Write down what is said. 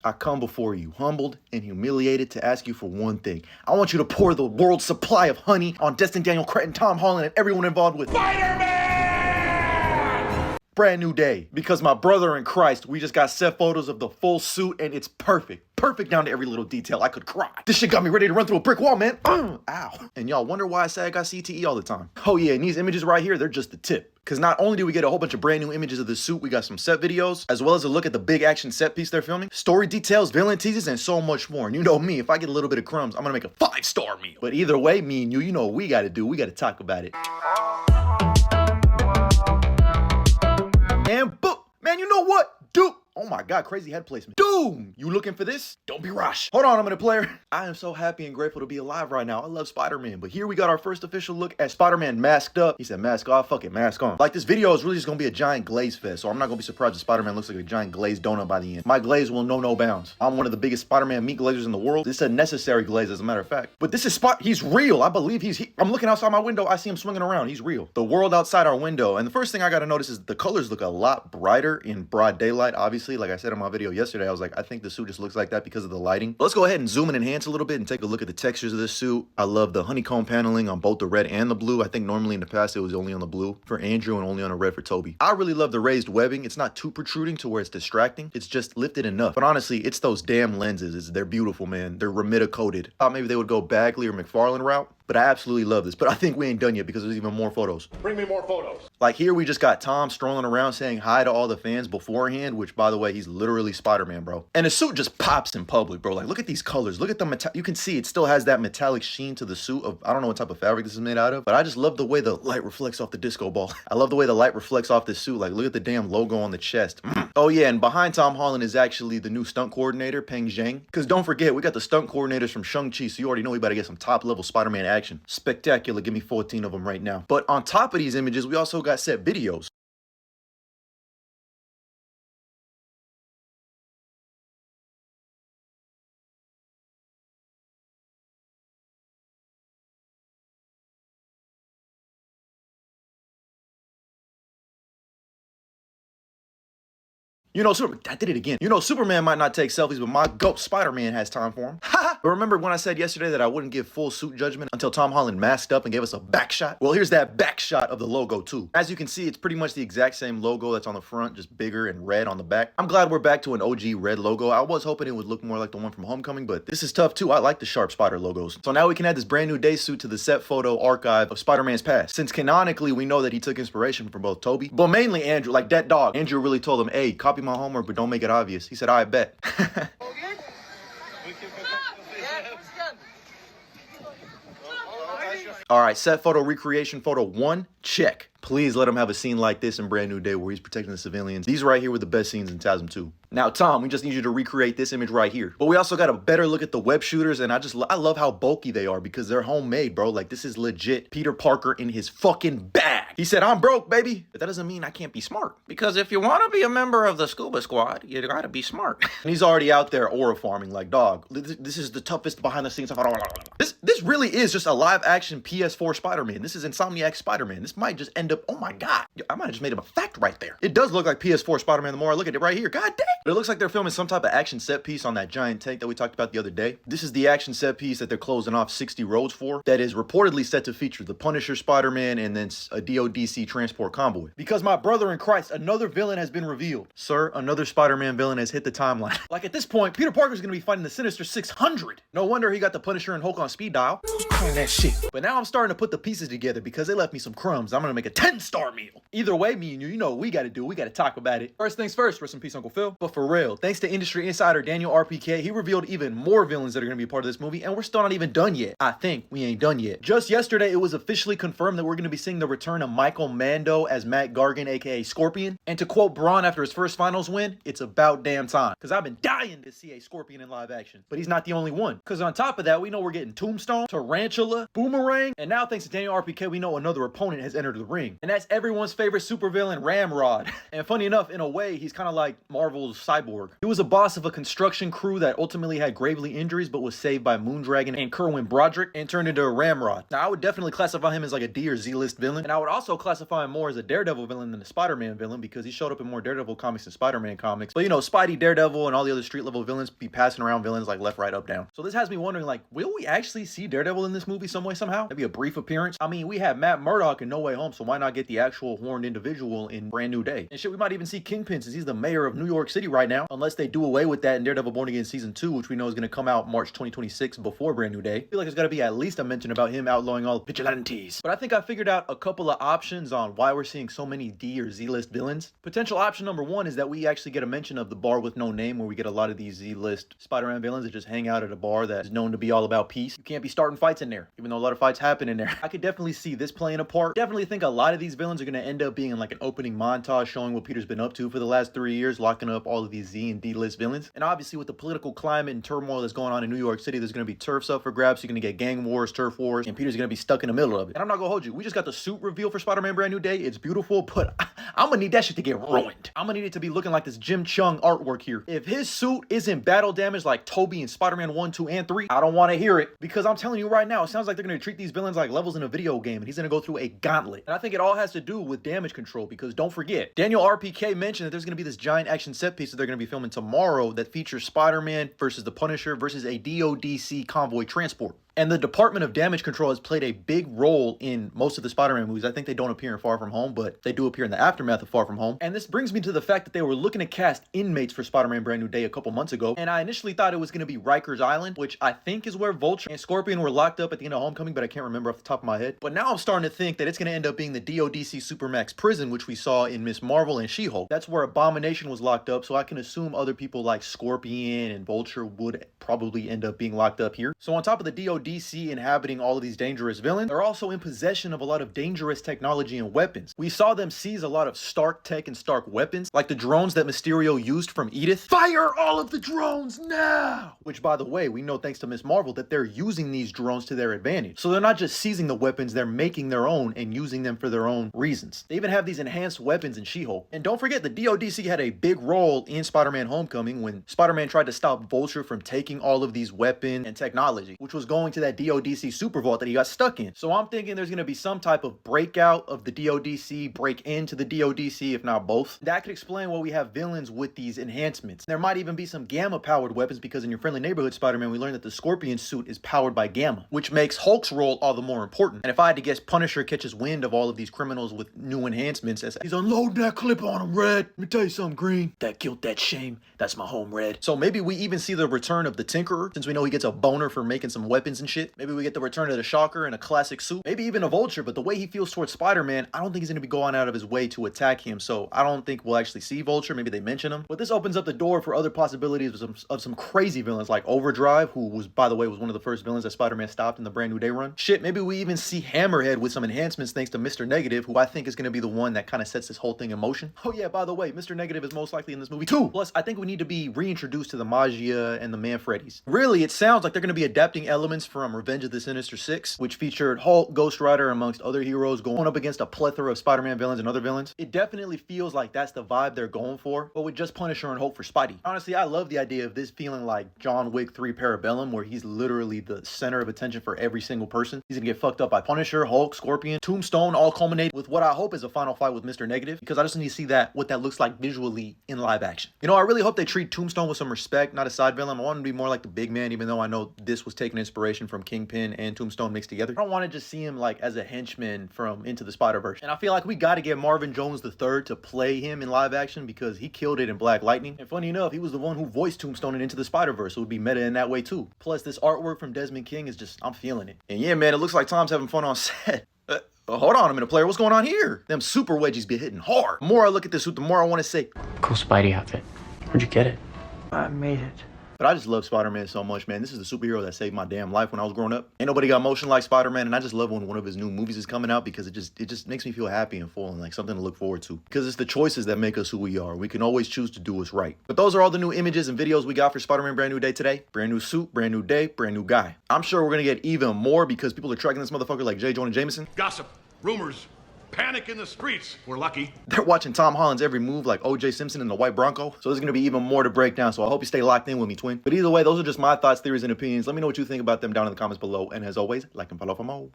I come before you, humbled and humiliated, to ask you for one thing. I want you to pour the world's supply of honey on Destin Daniel Cretton, Tom Holland, and everyone involved with Spider-Man! Brand new day. Because my brother in Christ, we just got set photos of the full suit, and it's perfect. Perfect down to every little detail. I could cry. This shit got me ready to run through a brick wall, man. Ow. And y'all wonder why I say I got CTE all the time. Oh yeah, and these images right here, they're just the tip. Because not only do we get a whole bunch of brand new images of the suit, we got some set videos, as well as a look at the big action set piece they're filming, story details, villain teases, and so much more. And you know me, if I get a little bit of crumbs, I'm gonna make a 5-star meal. But either way, me and you know what we gotta do. We gotta talk about it. And boom! Man, you know what? Dude! Oh my god, crazy head placement. Doom! You looking for this? Don't be rushed. Hold on, I'm gonna play. I am so happy and grateful to be alive right now. I love Spider-Man. But here we got our first official look at Spider-Man masked up. He said mask off, fuck it, mask on. Like, this video is really just gonna be a giant glaze fest, so I'm not gonna be surprised if Spider-Man looks like a giant glazed donut by the end. My glaze will know no bounds. I'm one of the biggest Spider-Man meat glazers in the world. This is a necessary glaze, as a matter of fact. But this is he's real. I believe I'm looking outside my window, I see him swinging around. He's real. The world outside our window. And the first thing I gotta notice is the colors look a lot brighter in broad daylight, obviously. Like I said in my video yesterday, I was like, I think the suit just looks like that because of the lighting. But let's go ahead and zoom and enhance a little bit and take a look at the textures of this suit. I love the honeycomb paneling on both the red and the blue. I think normally in the past it was only on the blue for Andrew and only on the red for Toby. I really love the raised webbing. It's not too protruding to where it's distracting. It's just lifted enough. But honestly, it's those damn lenses. They're beautiful, man. They're Remita coated. Thought maybe they would go Bagley or McFarlane route, but I absolutely love this. But I think we ain't done yet because there's even more photos. Bring me more photos. Like here we just got Tom strolling around saying hi to all the fans beforehand, which by the way, he's literally Spider-Man, bro. And the suit just pops in public, bro. Like look at these colors. Look at the you can see it still has that metallic sheen to the suit of, I don't know what type of fabric this is made out of, but I just love the way the light reflects off the disco ball. I love the way the light reflects off this suit. Like look at the damn logo on the chest. Oh yeah, and behind Tom Holland is actually the new stunt coordinator, Peng Zhang. Because don't forget, we got the stunt coordinators from Shang-Chi, so you already know we better get some top level Spider-Man action. Spectacular, give me 14 of them right now. But on top of these images, we also got set videos. You know, I did it again. You know, Superman might not take selfies, but my goat Spider-Man has time for him. But remember when I said yesterday that I wouldn't give full suit judgment until Tom Holland masked up and gave us a back shot? Well, here's that back shot of the logo too. As you can see, it's pretty much the exact same logo that's on the front, just bigger and red on the back. I'm glad we're back to an OG red logo. I was hoping it would look more like the one from Homecoming, but this is tough too. I like the sharp spider logos. So now we can add this brand new day suit to the set photo archive of Spider-Man's past. Since canonically, we know that he took inspiration from both Toby, but mainly Andrew, like that dog. Andrew really told him, hey, copy my homework, but don't make it obvious. He said, I bet. All right, set photo recreation photo 1, check. Please let him have a scene like this in Brand New Day where he's protecting the civilians. These right here were the best scenes in TASM 2. Now, Tom, we just need you to recreate this image right here. But we also got a better look at the web shooters, and I love how bulky they are because they're homemade, bro. Like, this is legit Peter Parker in his fucking bag. He said, I'm broke, baby. But that doesn't mean I can't be smart. Because if you want to be a member of the scuba squad, you gotta be smart. And he's already out there aura farming like, dog, this is the toughest behind the scenes. This really is just a live action PS4 Spider-Man. This is Insomniac Spider-Man. This might just end up, oh my God. I might have just made him a fact right there. It does look like PS4 Spider-Man the more I look at it right here. God dang. But it looks like they're filming some type of action set piece on that giant tank that we talked about the other day. This is the action set piece that they're closing off 60 roads for that is reportedly set to feature the Punisher, Spider-Man, and then a DODC transport convoy. Because my brother in Christ, another villain has been revealed. Sir, another Spider-Man villain has hit the timeline. Like at this point, Peter Parker's gonna be fighting the Sinister 600. No wonder he got the Punisher and Hulk on speed dial. That shit. But now I'm starting to put the pieces together because they left me some crumbs. I'm gonna make a 10-star meal. Either way, me and you know what we gotta do. We gotta talk about it. First things first, rest in peace, Uncle Phil. But for real, thanks to industry insider Daniel RPK, he revealed even more villains that are gonna be part of this movie, and we're still not even done yet. I think we ain't done yet. Just yesterday, it was officially confirmed that we're gonna be seeing the return of Michael Mando as Matt Gargan, aka Scorpion. And to quote Braun after his first finals win, it's about damn time. Because I've been dying to see a Scorpion in live action. But he's not the only one. Because on top of that, we know we're getting Tombstone, Tarantula, Tarantula, Boomerang, and now thanks to Daniel RPK, we know another opponent has entered the ring. And that's everyone's favorite supervillain, Ramrod. And funny enough, in a way, he's kind of like Marvel's Cyborg. He was a boss of a construction crew that ultimately had gravely injuries but was saved by Moondragon and Kerwin Broderick and turned into a Ramrod. Now, I would definitely classify him as like a D or Z list villain, and I would also classify him more as a Daredevil villain than a Spider-Man villain because he showed up in more Daredevil comics than Spider-Man comics. But you know, Spidey, Daredevil, and all the other street level villains be passing around villains like left, right, up, down. So this has me wondering, like, will we actually see Daredevil in this movie some way, somehow? Maybe a brief appearance? I mean, we have Matt Murdock in No Way Home, so why not get the actual horned individual in Brand New Day? And shit, we might even see Kingpin since he's the mayor of New York City right now, unless they do away with that in Daredevil Born Again Season 2, which we know is going to come out March 2026 before Brand New Day. I feel like there's got to be at least a mention about him outlawing all vigilantes. But I think I figured out a couple of options on why we're seeing so many D or Z list villains. Potential option number one is that we actually get a mention of the bar with no name, where we get a lot of these Z list Spider-Man villains that just hang out at a bar that is known to be all about peace. You can't be starting fights in there, even though a lot of fights happen in there. I could definitely see this playing a part. Definitely think a lot of these villains are going to end up being in like an opening montage showing what Peter's been up to for the last 3 years, locking up all of these Z and D list villains. And obviously with the political climate and turmoil that's going on in New York City, there's going to be turfs up for grabs. So you're going to get gang wars, turf wars, and Peter's going to be stuck in the middle of it. And I'm not going to hold you. We just got the suit reveal for Spider-Man Brand New Day. It's beautiful, but I'm going to need that shit to get ruined. I'm going to need it to be looking like this Jim Chung artwork here. If his suit isn't battle damaged like Toby in Spider-Man 1, 2, and 3, I don't want to hear it. Because I'm telling you right now, it sounds like they're going to treat these villains like levels in a video game, and he's going to go through a gauntlet. And I think it all has to do with damage control, because don't forget, Daniel RPK mentioned that there's going to be this giant action set piece that they're going to be filming tomorrow that features Spider-Man versus the Punisher versus a DODC convoy transport. And the Department of Damage Control has played a big role in most of the Spider-Man movies. I think they don't appear in Far From Home, but they do appear in the aftermath of Far From Home. And this brings me to the fact that they were looking to cast inmates for Spider-Man Brand New Day a couple months ago. And I initially thought it was going to be Rikers Island, which I think is where Vulture and Scorpion were locked up at the end of Homecoming, but I can't remember off the top of my head. But now I'm starting to think that it's going to end up being the DODC Supermax prison, which we saw in Ms. Marvel and She-Hulk. That's where Abomination was locked up, so I can assume other people like Scorpion and Vulture would probably end up being locked up here. So on top of the DODC inhabiting all of these dangerous villains, they're also in possession of a lot of dangerous technology and weapons. We saw them seize a lot of Stark tech and Stark weapons, like the drones that Mysterio used from Edith. Fire all of the drones now! Which, by the way, we know thanks to Ms. Marvel that they're using these drones to their advantage. So they're not just seizing the weapons, they're making their own and using them for their own reasons. They even have these enhanced weapons in She-Hulk. And don't forget, the DODC had a big role in Spider-Man Homecoming when Spider-Man tried to stop Vulture from taking all of these weapons and technology, which was going to that DODC super vault that he got stuck in. So I'm thinking there's going to be some type of breakout of the DODC, break into the DODC, if not both. That could explain why we have villains with these enhancements. There might even be some Gamma-powered weapons, because in Your Friendly Neighborhood Spider-Man, we learned that the Scorpion suit is powered by Gamma, which makes Hulk's role all the more important. And if I had to guess, Punisher catches wind of all of these criminals with new enhancements as he's unloading that clip on him, Red. Let me tell you something, Green. That guilt, that shame, that's my home, Red. So maybe we even see the return of the Tinkerer, since we know he gets a boner for making some weapons and shit. Maybe we get the return of the Shocker in a classic suit. Maybe even a Vulture, but the way he feels towards Spider-Man, I don't think he's going to be going out of his way to attack him, so I don't think we'll actually see Vulture. Maybe they mention him. But this opens up the door for other possibilities of some crazy villains like Overdrive, who was, by the way, was one of the first villains that Spider-Man stopped in the Brand New Day run. Shit, maybe we even see Hammerhead with some enhancements thanks to Mr. Negative, who I think is going to be the one that kind of sets this whole thing in motion. Oh yeah, by the way, Mr. Negative is most likely in this movie too. Plus, I think we need to be reintroduced to the Magia and the Manfredis. Really, it sounds like they're going to be adapting elements from Revenge of the Sinister Six, which featured Hulk, Ghost Rider, amongst other heroes going up against a plethora of Spider-Man villains and other villains. It definitely feels like that's the vibe they're going for, but with just Punisher and Hulk for Spidey. Honestly, I love the idea of this feeling like John Wick 3 Parabellum, where he's literally the center of attention for every single person. He's gonna get fucked up by Punisher, Hulk, Scorpion, Tombstone, all culminate with what I hope is a final fight with Mr. Negative, because I just need to see what that looks like visually in live action. You know, I really hope they treat Tombstone with some respect, not a side villain. I want him to be more like the big man, even though I know this was taking inspiration from Kingpin and Tombstone mixed together. I don't want to just see him like as a henchman from Into the Spider-Verse. And I feel like we got to get Marvin Jones III to play him in live action, because he killed it in Black Lightning. And funny enough, he was the one who voiced Tombstone in Into the Spider-Verse, so it would be meta in that way too. Plus, this artwork from Desmond King is just, I'm feeling it. And yeah, man, it looks like Tom's having fun on set. Hold on a minute, player. What's going on here? Them super wedgies be hitting hard. The more I look at this suit, the more I want to say, Cool Spidey outfit. Where'd you get it? I made it. But I just love Spider-Man so much, man. This is the superhero that saved my damn life when I was growing up. Ain't nobody got motion like Spider-Man, and I just love when one of his new movies is coming out because it just makes me feel happy and full and like something to look forward to. Because it's the choices that make us who we are. We can always choose to do what's right. But those are all the new images and videos we got for Spider-Man Brand New Day today. Brand new suit, brand new day, brand new guy. I'm sure we're gonna get even more because people are tracking this motherfucker like J. Jonah Jameson. Gossip, rumors, panic in the streets. We're lucky. They're watching Tom Holland's every move like O.J. Simpson in the white Bronco. So there's gonna be even more to break down. So I hope you stay locked in with me, twin. But either way, those are just my thoughts, theories, and opinions. Let me know what you think about them down in the comments below. And as always, like and follow for more.